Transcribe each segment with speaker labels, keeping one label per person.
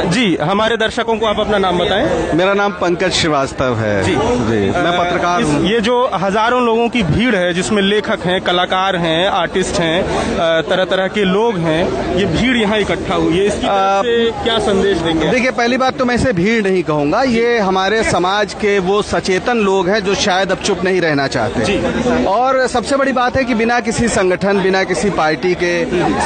Speaker 1: जी, हमारे दर्शकों को आप अपना नाम बताएं।
Speaker 2: मेरा नाम पंकज श्रीवास्तव है।
Speaker 1: जी,
Speaker 2: मैं पत्रकार हूँ।
Speaker 1: ये जो हजारों लोगों की भीड़ है, जिसमें लेखक हैं, कलाकार हैं, आर्टिस्ट हैं, तरह तरह के लोग हैं, ये भीड़ यहाँ इकट्ठा हुई है, इसकी तरफ से क्या संदेश देंगे?
Speaker 2: देखिए, पहली बात तो मैं इसे भीड़ नहीं कहूँगा, ये हमारे समाज के वो सचेतन लोग हैं जो शायद अब चुप नहीं रहना चाहते। और सबसे बड़ी बात है कि बिना किसी संगठन, बिना किसी पार्टी के,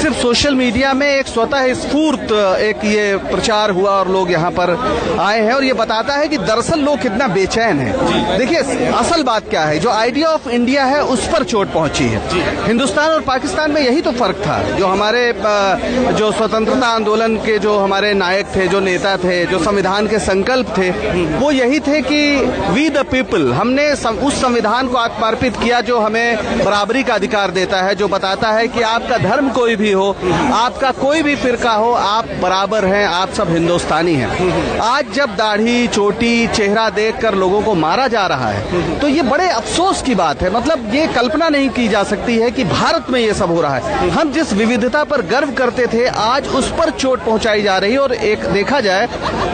Speaker 2: सिर्फ सोशल मीडिया में एक स्वतः स्फूर्त एक ये प्रचार हुआ और लोग यहाँ पर आए हैं, और ये बताता है कि दरअसल लोग कितना बेचैन हैं। देखिए, असल बात क्या है, जो आइडिया ऑफ इंडिया है उस पर चोट पहुंची है। हिंदुस्तान और पाकिस्तान में यही तो फर्क था। जो हमारे जो स्वतंत्रता आंदोलन के जो हमारे नायक थे, जो नेता थे, जो संविधान के संकल्प थे, वो यही थे कि वी द पीपल, हमने उस संविधान को आत्मार्पित किया जो हमें बराबरी का अधिकार देता है, जो बताता है कि आपका धर्म कोई भी हो, आपका कोई भी फिरका हो, आप बराबर हैं, आप सब हिंदुस्तानी हैं। आज जब दाढ़ी, चोटी, चेहरा देखकर लोगों को मारा जा रहा है, तो ये बड़े अफसोस की बात है। मतलब ये कल्पना नहीं की जा सकती है कि भारत में ये सब हो रहा है। हम जिस विविधता पर गर्व करते थे, आज उस पर चोट पहुंचाई जा रही है। और एक देखा जाए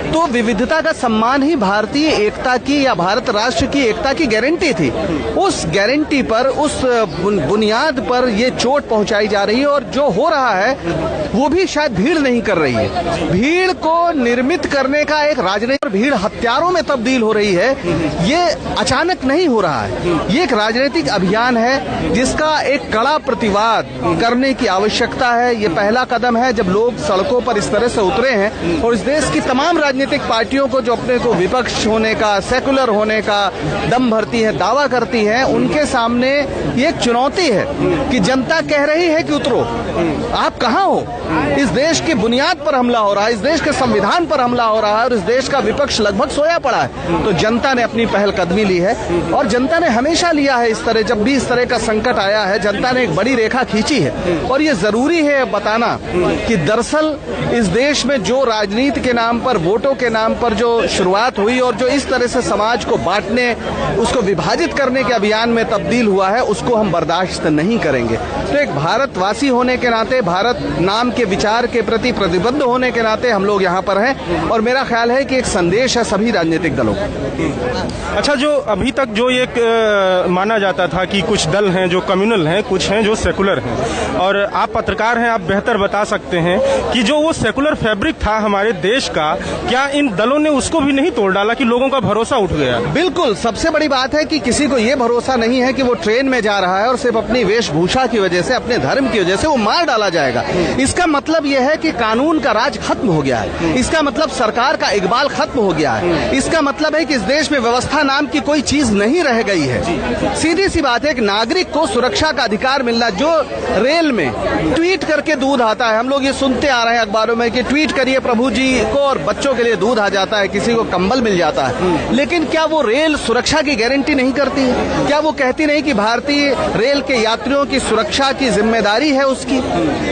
Speaker 2: तो विविधता का सम्मान ही भारतीय एकता की या भारत राष्ट्र की एकता की गारंटी थी। उस गारंटी पर, उस बुनियाद पर ये चोट पहुंचाई जा रही है, और जो हो रहा है वो भी शायद भीड़ नहीं कर रही है। भीड़ को निर्मित करने का एक राजनीतिक, भीड़ हत्यारों में तब्दील हो रही है, ये अचानक नहीं हो रहा है। ये एक राजनीतिक अभियान है जिसका एक कड़ा प्रतिवाद करने की आवश्यकता है। ये पहला कदम है जब लोग सड़कों पर इस तरह से उतरे हैं, और इस देश की तमाम राजनीतिक पार्टियों को जो अपने को विपक्ष होने का, सेकुलर होने का दम भरती है, दावा करती है, उनके सामने ये एक चुनौती है कि जनता कह रही है कि उतरो, आप कहाँ हो? इस देश की बुनियाद पर हमला हो रहा है, इस देश के संविधान पर हमला हो रहा है, और इस देश का विपक्ष लगभग सोया पड़ा है। तो जनता ने अपनी पहल कदमी ली है, और जनता ने हमेशा लिया है। इस तरह जब भी इस तरह का संकट आया है, जनता ने एक बड़ी रेखा खींची है। और ये जरूरी है बताना कि दरअसल इस देश में जो राजनीति के नाम पर, वोटों के नाम पर जो शुरुआत हुई, और जो इस तरह से समाज को बांटने, उसको विभाजित करने के अभियान में तब्दील हुआ है, उसको हम बर्दाश्त नहीं करेंगे। तो एक भारतवासी होने के नाते, भारत नाम के विचार के प्रति प्रतिबद्ध होने के नाते हम लोग यहाँ पर हैं, और मेरा ख्याल है कि एक संदेश है सभी राजनीतिक दलों को।
Speaker 1: अच्छा, जो अभी तक जो एक माना जाता था कि कुछ दल हैं जो कम्युनल हैं, कुछ हैं जो सेकुलर हैं, और आप पत्रकार हैं, आप बेहतर बता सकते हैं कि जो वो सेकुलर फैब्रिक था हमारे देश का, क्या इन दलों ने उसको भी नहीं तोड़ डाला कि लोगों का भरोसा उठ गया?
Speaker 2: बिल्कुल, सबसे बड़ी बात है कि किसी को ये भरोसा नहीं है कि वो ट्रेन में जा रहा है और सिर्फ अपनी वेशभूषा की वजह से, अपने धर्म की वजह से वो मार डाला जाएगा। इसका मतलब यह है कि कानून का राज खत्म हो गया है। इसका मतलब सरकार का इकबाल खत्म हो गया है। इसका मतलब है कि इस देश में व्यवस्था नाम की कोई चीज नहीं रह गई है। सीधी सी बात है कि नागरिक को सुरक्षा का अधिकार मिलना। जो रेल में ट्वीट करके दूध आता है, हम लोग ये सुनते आ रहे हैं अखबारों में कि ट्वीट करिए प्रभु जी को और बच्चों के लिए दूध आ जाता है, किसी को कंबल मिल जाता है, लेकिन क्या वो रेल सुरक्षा की गारंटी नहीं करती है? क्या वो कहती नहीं कि भारतीय रेल के यात्रियों की सुरक्षा की जिम्मेदारी है उसकी?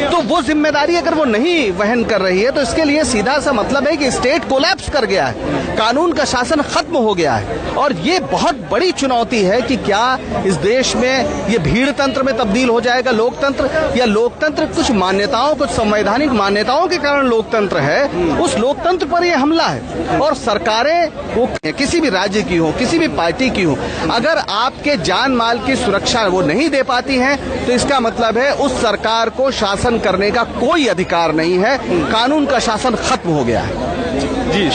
Speaker 2: तो वो जिम्मेदारी अगर वो नहीं वहन कर रही है, तो इसके लिए सीधा सा मतलब है कि स्टेट कोलैप्स कर गया है, कानून का शासन खत्म हो गया है। और ये बहुत बड़ी चुनौती है कि क्या इस देश में ये भीड़ तंत्र में तब्दील हो जाएगा लोकतंत्र, या लोकतंत्र कुछ मान्यताओं, कुछ संवैधानिक मान्यताओं के कारण लोकतंत्र है, उस लोकतंत्र पर यह हमला है। और सरकारें, वो किसी भी राज्य की हो, किसी भी पार्टी की हो, अगर आपके जान माल की सुरक्षा वो नहीं दे पाती हैं, तो इसका मतलब है उस सरकार को शासन करने का कोई अधिकार नहीं है, कानून का शासन खत्म हो गया है।
Speaker 1: जी।